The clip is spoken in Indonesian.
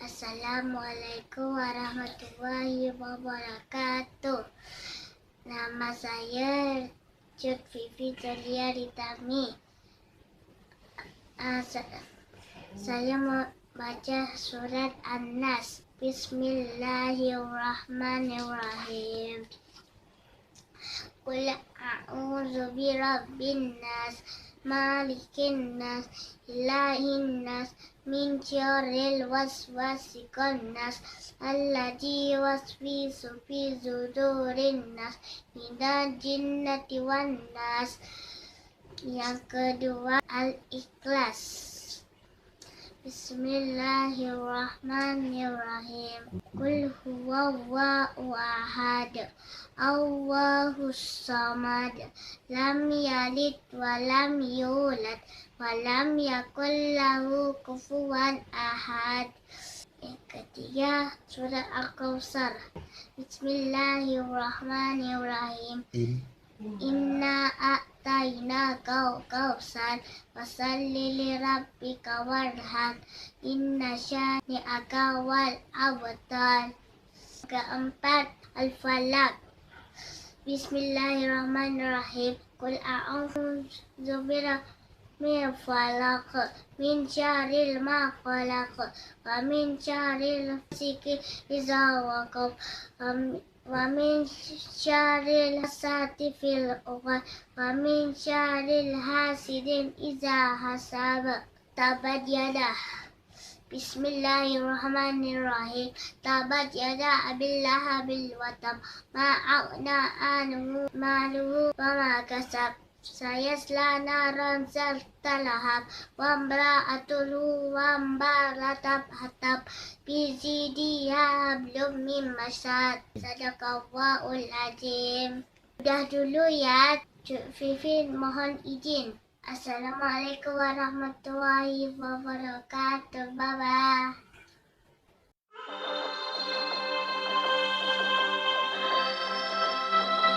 Assalamualaikum warahmatullahi wabarakatuh. Nama saya Cut Vivi Celia Ritami. Saya mau baca surat An-Nas. Bismillahirrahmanirrahim. Qul a'udzu birabbin nas, malikin nas, ilahin nas, min syarril waswasil nas, alladzi yuwaswisu fi sudurin nas, minal jinnati wan nas. Yang kedua, Al-Ikhlas. Bismillahirrahmanirrahim. Qul huwallahu ahad, Allahus samad, lam yalid wa lam yulad wa lam yakul lahu kufuwan ahad. Yang ketiga, surat Al-Kautsar. Bismillahirrahmanirrahim. Inna a'tayna kautsar fasalli li rabbika warham, inna syani'aka wal abtar. Keempat, Al-Falaq. Bismillahirrahmanirrahim. Qul a'udzu birabbil falaq, min syarril ma khalaq, wa min syarril ghasiqin idza waqab, wa min syarril hasadin fil uqad, wa min syarril hasidin idza hasad. Tabat yadah. Bismillahirrahmanirrahim. Tabat yada abil lahabil watab, ma aghna anhu maluhu wa ma kasab, sayasla naran zata lahab, wa imra'atuhu hatab fi jidiha hablum min masad. Sadaqallahul azim. Udah dulu ya, Cuk Vivi mohon izin. Assalamualaikum warahmatullahi wabarakatuh. Bye-bye.